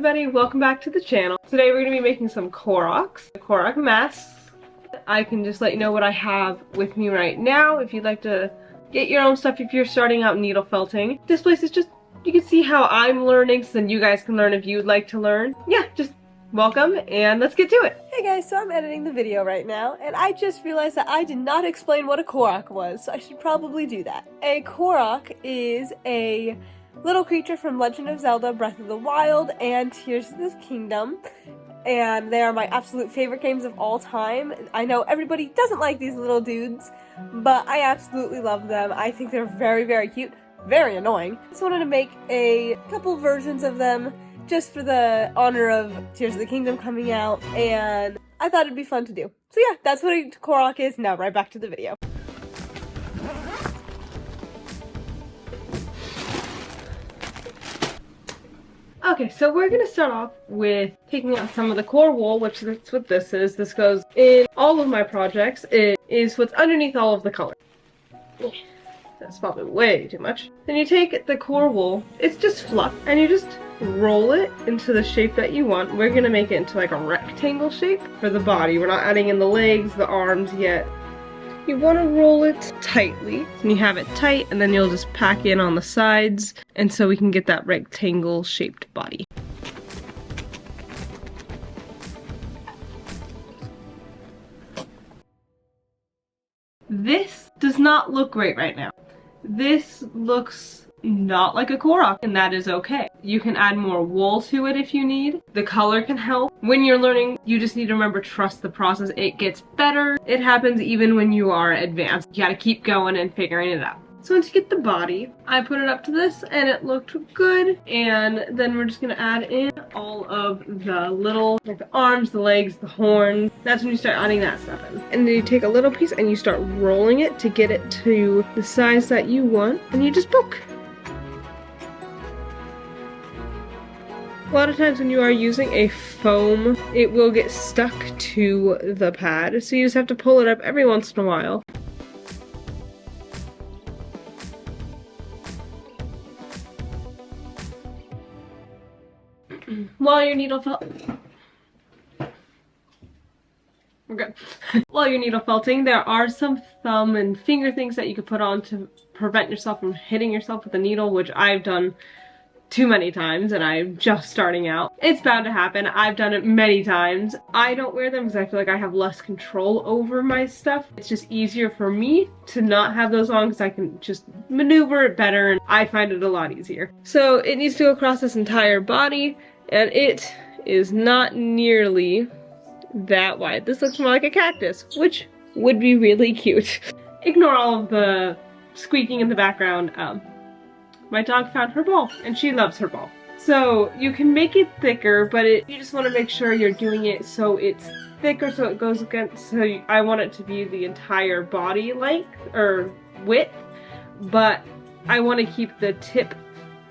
everybody, welcome back to the channel. Today we're going to be making some Koroks, Korok masks. I can just let you know what I have with me right now if you'd like to get your own stuff if you're starting out needle felting. This place is just, you can see how I'm learning so then you guys can learn if you'd like to learn. Yeah, just welcome and let's get to it. Hey guys, so I'm editing the video right now and I just realized that I did not explain what a Korok was, so I should probably do that. A Korok is a little creature from Legend of Zelda, Breath of the Wild, and Tears of the Kingdom. And they are my absolute favorite games of all time. I know everybody doesn't like these little dudes, but I absolutely love them. I think they're very, very cute, very annoying. I just wanted to make a couple versions of them just for the honor of Tears of the Kingdom coming out, and I thought it'd be fun to do. So yeah, that's what a Korok is. Now right back to the video. Okay, so we're going to start off with taking out some of the core wool, which that's what this is. This goes in all of my projects. It is what's underneath all of the color. That's probably way too much. Then you take the core wool, it's just fluff, and you just roll it into the shape that you want. We're going to make it into like a rectangle shape for the body. We're not adding in the legs, the arms yet. You want to roll it tightly, and you have it tight, and then you'll just pack in on the sides, and so we can get that rectangle shaped body. This does not look great right now. This looks not like a Korok, and that is okay. You can add more wool to it if you need. The color can help. When you're learning, you just need to remember, trust the process. It gets better. It happens even when you are advanced. You gotta keep going and figuring it out. So once you get the body, I put it up to this and it looked good. And then we're just gonna add in all of the little, like the arms, the legs, the horns. That's when you start adding that stuff in. And then you take a little piece and you start rolling it to get it to the size that you want. And you just poke. A lot of times when you are using a foam, it will get stuck to the pad, so you just have to pull it up every once in a while. While you're needle felting, we're good. While you're needle felting, there are some thumb and finger things that you could put on to prevent yourself from hitting yourself with a needle, which I've done too many times and I'm just starting out. It's bound to happen. I've done it many times. I don't wear them because I feel like I have less control over my stuff. It's just easier for me to not have those on because I can just maneuver it better and I find it a lot easier. So it needs to go across this entire body and it is not nearly that wide. This looks more like a cactus, which would be really cute. Ignore all of the squeaking in the background. My dog found her ball, and she loves her ball. So you can make it thicker, but you just want to make sure you're doing it so it's thicker, so it goes against, so I want it to be the entire body length, or width, but I want to keep the tip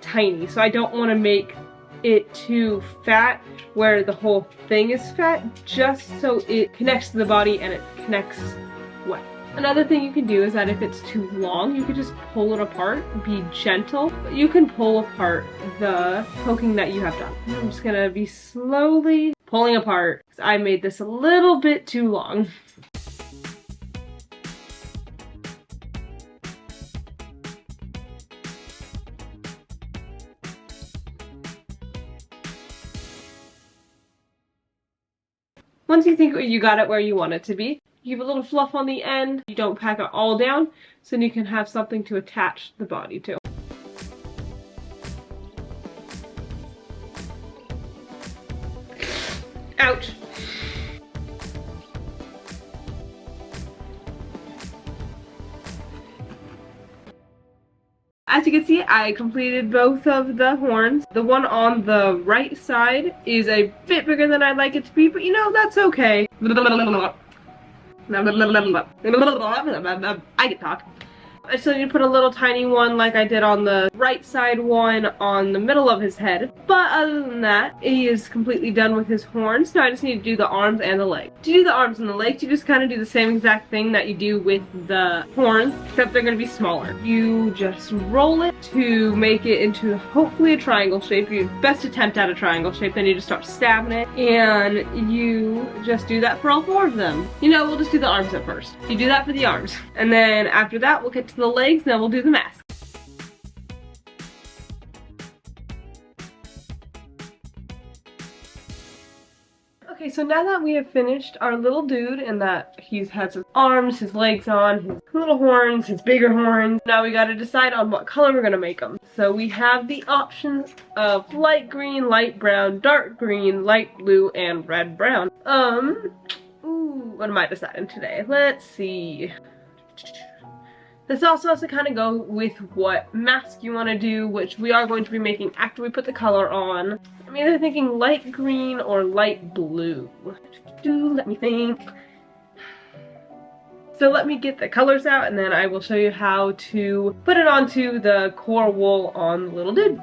tiny, so I don't want to make it too fat, where the whole thing is fat, just so it connects to the body and it connects well. Another thing you can do is that if it's too long, you can just pull it apart, be gentle. But you can pull apart the poking that you have done. I'm just gonna be slowly pulling apart because I made this a little bit too long. Once you think you got it where you want it to be, you have a little fluff on the end. You don't pack it all down, so then you can have something to attach the body to. Ouch! As you can see, I completed both of the horns. The one on the right side is a bit bigger than I'd like it to be, but you know, that's okay. I can talk. I still need to put a little tiny one like I did on the right side one on the middle of his head. But other than that, he is completely done with his horns. Now I just need to do the arms and the legs. To do the arms and the legs, you just kind of do the same exact thing that you do with the horns, except they're going to be smaller. You just roll it to make it into hopefully a triangle shape. You best attempt at a triangle shape, then you just start stabbing it, and you just do that for all 4 of them. You know, we'll just do the arms at first. You do that for the arms. And then after that, we'll get to the legs, then we'll do the mask. Okay, so now that we have finished our little dude and that he has his arms, his legs on, his little horns, his bigger horns, now we gotta decide on what color we're gonna make him. So we have the options of light green, light brown, dark green, light blue, and red brown. Ooh, what am I deciding today? Let's see. This also has to kind of go with what mask you want to do, which we are going to be making after we put the color on. I'm either thinking light green or light blue. Let me think. So let me get the colors out and then I will show you how to put it onto the core wool on the little dude.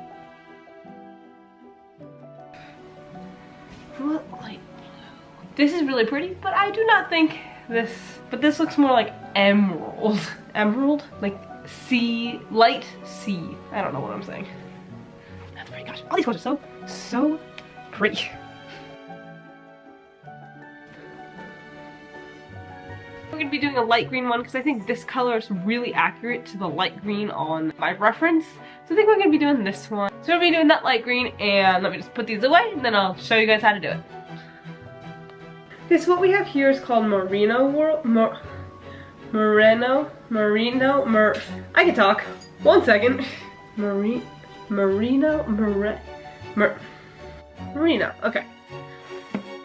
What light blue? This is really pretty, but I do not think this looks more like emerald. Emerald? Like sea, light sea. I don't know what I'm saying. That's pretty. Gosh, all these colors are so pretty. We're gonna be doing a light green one because I think this color is really accurate to the light green on my reference. So I think we're gonna be doing this one. So we're gonna be doing that light green, and let me just put these away and then I'll show you guys how to do it. Okay, so what we have here is called I can talk. 1 second. Merino, okay.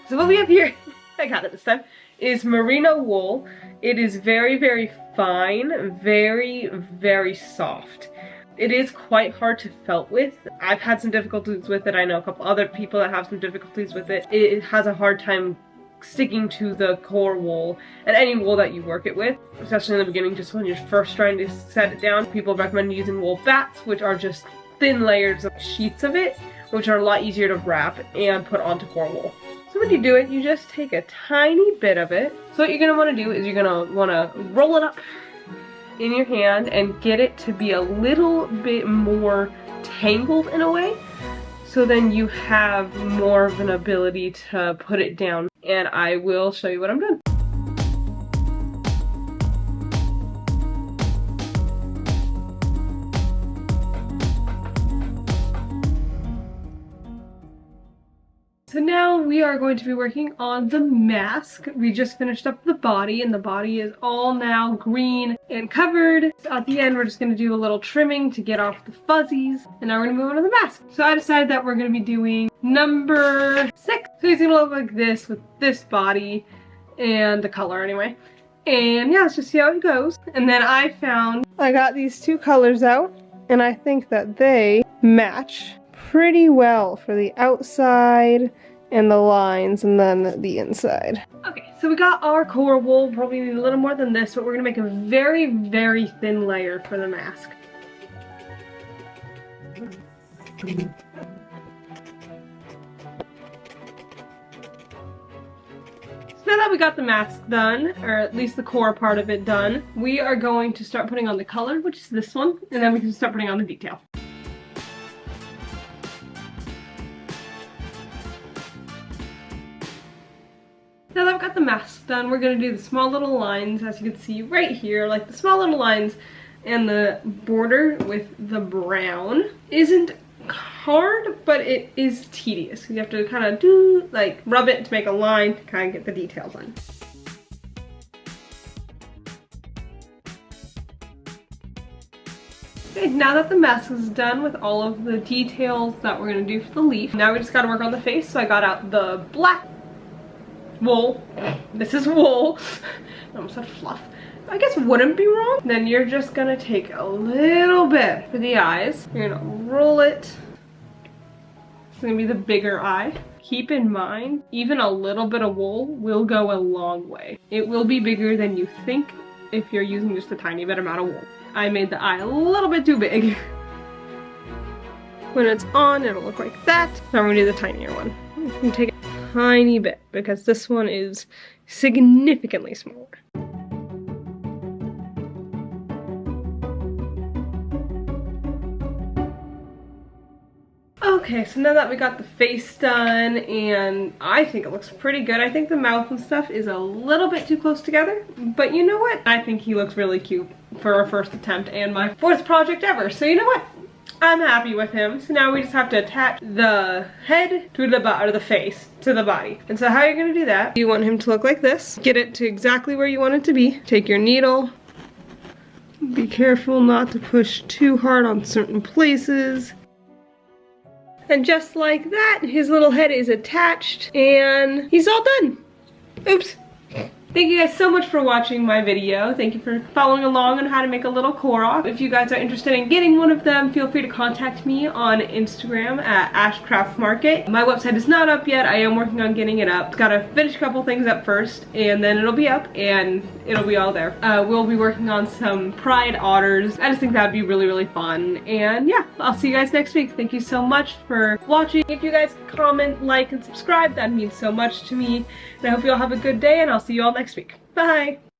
So what we have here, I got it this time, is merino wool. It is very, very fine, very, very soft. It is quite hard to felt with. I've had some difficulties with it. I know a couple other people that have some difficulties with it. It has a hard time sticking to the core wool and any wool that you work it with, especially in the beginning, just when you're first trying to set it down. People recommend using wool bats, which are just thin layers of sheets of it, which are a lot easier to wrap and put onto core wool. So when you do it, you just take a tiny bit of it. So what you're gonna wanna do is you're gonna wanna roll it up in your hand and get it to be a little bit more tangled in a way. So then you have more of an ability to put it down, and I will show you what I'm doing. So now we are going to be working on the mask. We just finished up the body, and the body is all now green and covered. So at the end, we're just gonna do a little trimming to get off the fuzzies, and now we're gonna move on to the mask. So I decided that we're gonna be doing number 6. So he's gonna look like this with this body and the color anyway. And yeah, let's just see how it goes. And then I got these 2 colors out, and I think that they match pretty well for the outside and the lines and then the inside. Okay, so we got our core wool. Probably need a little more than this, but we're gonna make a very, very thin layer for the mask. So now that we got the mask done, or at least the core part of it done, we are going to start putting on the color, which is this one, and then we can start putting on the detail. Now that I've got the mask done, we're going to do the small little lines, as you can see right here, like the small little lines, and the border with the brown isn't hard, but it is tedious. You have to kind of rub it to make a line to kind of get the details on. Okay, now that the mask is done with all of the details that we're going to do for the leaf, now we just got to work on the face. So I got out the black wool. This is wool. I almost said fluff. I guess wouldn't be wrong. Then you're just gonna take a little bit for the eyes. You're gonna roll it. It's gonna be the bigger eye. Keep in mind, even a little bit of wool will go a long way. It will be bigger than you think if you're using just a tiny bit amount of wool. I made the eye a little bit too big. When it's on, it'll look like that. Now I'm gonna do the tinier one. I'm gonna take a tiny bit because this one is significantly smaller. Okay, so now that we got the face done, and I think it looks pretty good. I think the mouth and stuff is a little bit too close together, but you know what? I think he looks really cute for our first attempt and my 4th project ever, so you know what? I'm happy with him. So now we just have to attach the head to the body, or the face to the body. And so how you're gonna do that, you want him to look like this. Get it to exactly where you want it to be. Take your needle. Be careful not to push too hard on certain places. And just like that, his little head is attached and he's all done. Oops. Thank you guys so much for watching my video. Thank you for following along on how to make a little Korok. If you guys are interested in getting one of them, feel free to contact me on Instagram at ashcraftmarket. My website is not up yet. I am working on getting it up. Gotta finish a couple things up first, and then it'll be up, and it'll be all there. We'll be working on some pride otters. I just think that'd be really, really fun. And yeah, I'll see you guys next week. Thank you so much for watching. If you guys comment, like, and subscribe, that means so much to me. And I hope you all have a good day, and I'll see you all next week. Bye!